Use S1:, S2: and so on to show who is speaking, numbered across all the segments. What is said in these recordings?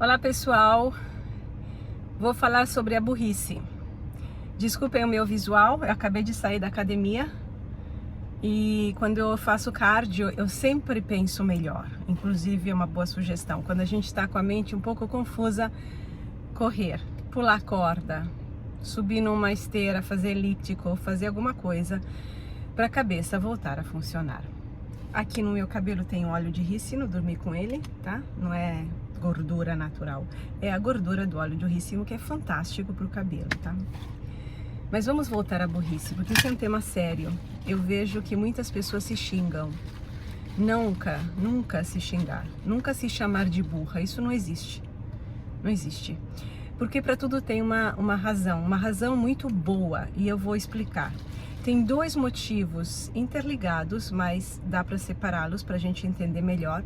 S1: Olá pessoal, vou falar sobre a burrice. Desculpem o meu visual, eu acabei de sair da academia e quando eu faço cardio eu sempre penso melhor. Inclusive é uma boa sugestão, quando a gente está com a mente um pouco confusa, correr, pular corda, subir numa esteira, fazer elíptico, fazer alguma coisa para a cabeça voltar a funcionar. Aqui no meu cabelo tem óleo de rícino, dormi com ele, tá? Não é gordura natural, é a gordura do óleo de rícino, que é fantástico pro cabelo, tá? Mas vamos voltar à burrice, porque isso é um tema sério. Eu vejo que muitas pessoas se xingam. Nunca se xingar, nunca se chamar de burra, isso não existe. Não existe. Porque para tudo tem uma razão muito boa, e eu vou explicar. Tem dois motivos interligados, mas dá para separá-los para a gente entender melhor,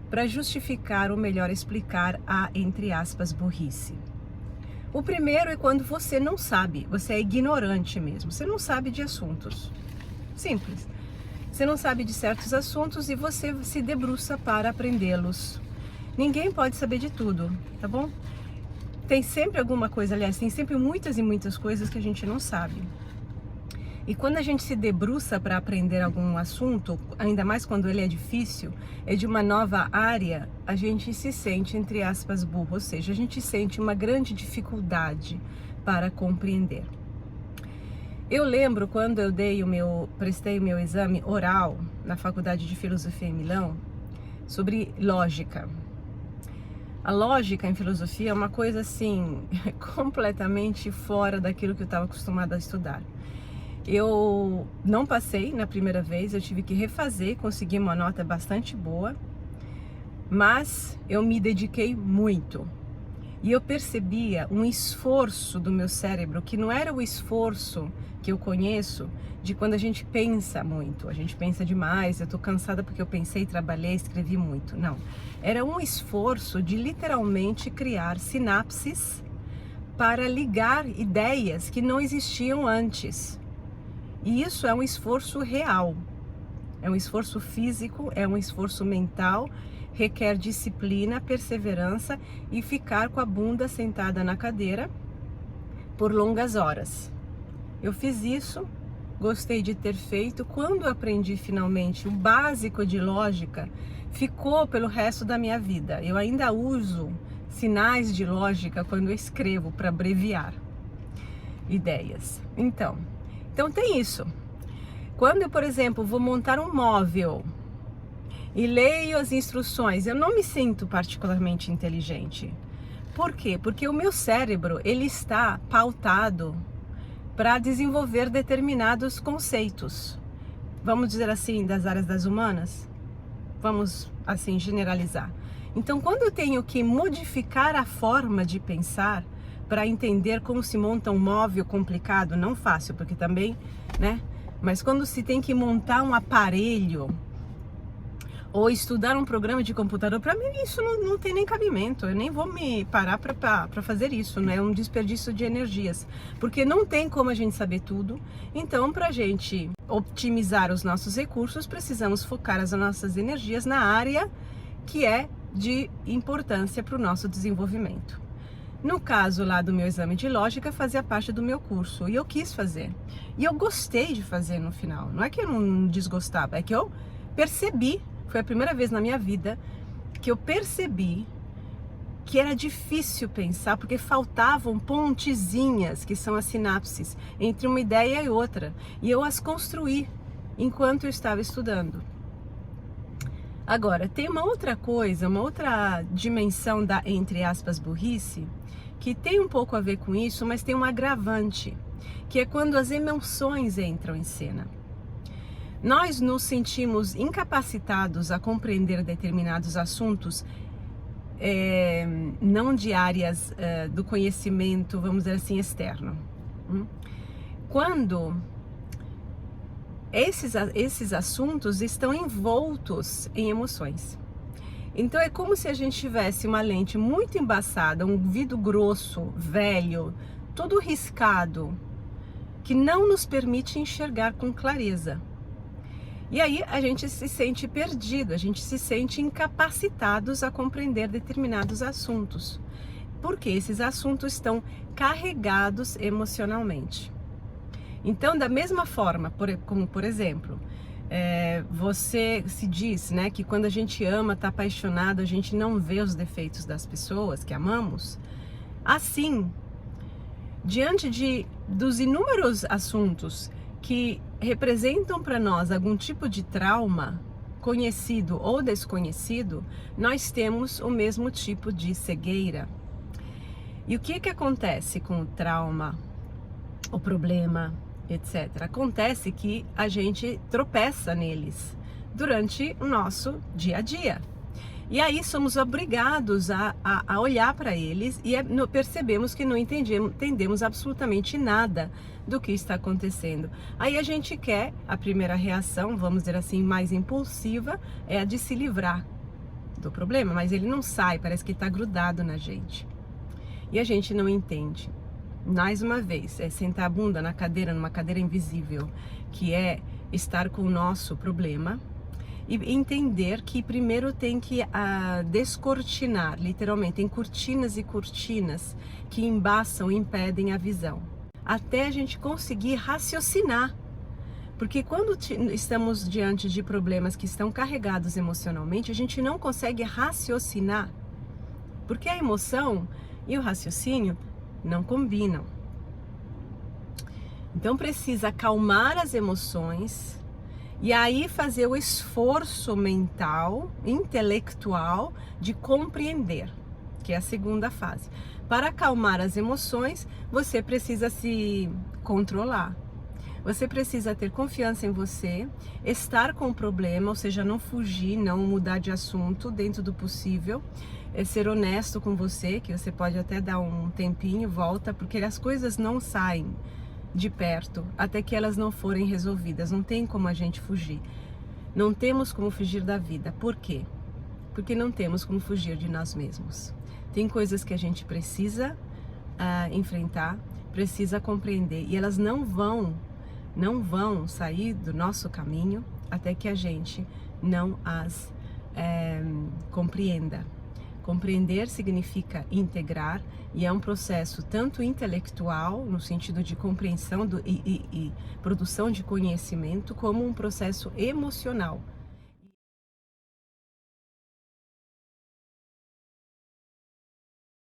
S1: para justificar ou melhor explicar a, entre aspas, burrice. O primeiro é quando você não sabe, você é ignorante mesmo, você não sabe de assuntos. Simples. Você não sabe de certos assuntos e você se debruça para aprendê-los. Ninguém pode saber de tudo, tá bom? Tem sempre alguma coisa, aliás, tem sempre muitas e muitas coisas que a gente não sabe. E quando a gente se debruça para aprender algum assunto, ainda mais quando ele é difícil, é de uma nova área, a gente se sente, entre aspas, burro, ou seja, a gente sente uma grande dificuldade para compreender. Eu lembro quando eu prestei o meu exame oral na Faculdade de Filosofia em Milão, sobre lógica. A lógica em filosofia é uma coisa assim, completamente fora daquilo que eu estava acostumada a estudar. Eu não passei na primeira vez, eu tive que refazer, consegui uma nota bastante boa, mas eu me dediquei muito. E eu percebia um esforço do meu cérebro, que não era o esforço que eu conheço de quando a gente pensa muito. A gente pensa demais, eu tô cansada porque eu pensei, trabalhei, escrevi muito. Não, era um esforço de literalmente criar sinapses para ligar ideias que não existiam antes. E isso é um esforço real, é um esforço físico, é um esforço mental, requer disciplina, perseverança e ficar com a bunda sentada na cadeira por longas horas. Eu fiz isso, gostei de ter feito. Quando aprendi finalmente o básico de lógica, ficou pelo resto da minha vida. Eu ainda uso sinais de lógica quando eu escrevo para abreviar ideias. Então tem isso. Quando eu, por exemplo, vou montar um móvel e leio as instruções, eu não me sinto particularmente inteligente. Por quê? Porque o meu cérebro, ele está pautado para desenvolver determinados conceitos. Vamos dizer assim, das áreas das humanas? Vamos, assim, generalizar. Então, quando eu tenho que modificar a forma de pensar, para entender como se monta um móvel complicado, não fácil, porque também, né? Mas quando se tem que montar um aparelho ou estudar um programa de computador, para mim isso não tem nem cabimento. Eu nem vou me parar para fazer isso, né? É um desperdício de energias, porque não tem como a gente saber tudo. Então, para a gente otimizar os nossos recursos, precisamos focar as nossas energias na área que é de importância para o nosso desenvolvimento. No caso lá do meu exame de lógica, fazia parte do meu curso e eu quis fazer. E eu gostei de fazer no final. Não é que eu não desgostava, é que eu percebi, foi a primeira vez na minha vida que eu percebi que era difícil pensar, porque faltavam pontezinhas, que são as sinapses, entre uma ideia e outra. E eu as construí enquanto eu estava estudando. Agora, tem uma outra coisa, uma outra dimensão da, entre aspas, burrice, que tem um pouco a ver com isso, mas tem um agravante, que é quando as emoções entram em cena. Nós nos sentimos incapacitados a compreender determinados assuntos, não de áreas do conhecimento, vamos dizer assim, externo. Quando esses assuntos estão envoltos em emoções. Então é como se a gente tivesse uma lente muito embaçada, um vidro grosso, velho, todo riscado, que não nos permite enxergar com clareza. E aí a gente se sente perdido, a gente se sente incapacitados a compreender determinados assuntos, porque esses assuntos estão carregados emocionalmente. Então, da mesma forma, como por exemplo, você se diz, né, que quando a gente ama, está apaixonado, a gente não vê os defeitos das pessoas que amamos. Assim, diante dos inúmeros assuntos que representam para nós algum tipo de trauma, conhecido ou desconhecido, nós temos o mesmo tipo de cegueira. E o que acontece com o trauma, o problema, etc? Acontece que a gente tropeça neles durante o nosso dia a dia. E aí somos obrigados a olhar para eles e percebemos que não entendemos absolutamente nada do que está acontecendo. Aí a gente quer, a primeira reação, vamos dizer assim, mais impulsiva, é a de se livrar do problema, mas ele não sai, parece que está grudado na gente. E a gente não entende. Mais uma vez, é sentar a bunda na cadeira, numa cadeira invisível, que é estar com o nosso problema, e entender que primeiro tem que descortinar, literalmente, tem cortinas e cortinas que embaçam, impedem a visão, até a gente conseguir raciocinar. Porque quando estamos diante de problemas que estão carregados emocionalmente, a gente não consegue raciocinar, porque a emoção e o raciocínio não combinam. Então precisa acalmar as emoções e aí fazer o esforço mental, intelectual, de compreender, que é a segunda fase. Para acalmar as emoções, você precisa se controlar. Você precisa ter confiança em você, estar com o problema, ou seja, não fugir, não mudar de assunto dentro do possível, ser honesto com você, que você pode até dar um tempinho, volta, porque as coisas não saem de perto até que elas não forem resolvidas. Não tem como a gente fugir. Não temos como fugir da vida. Por quê? Porque não temos como fugir de nós mesmos. Tem coisas que a gente precisa enfrentar, precisa compreender, e elas não vão sair do nosso caminho até que a gente não as compreenda. Compreender significa integrar, e é um processo tanto intelectual, no sentido de compreensão e produção de conhecimento, como um processo emocional,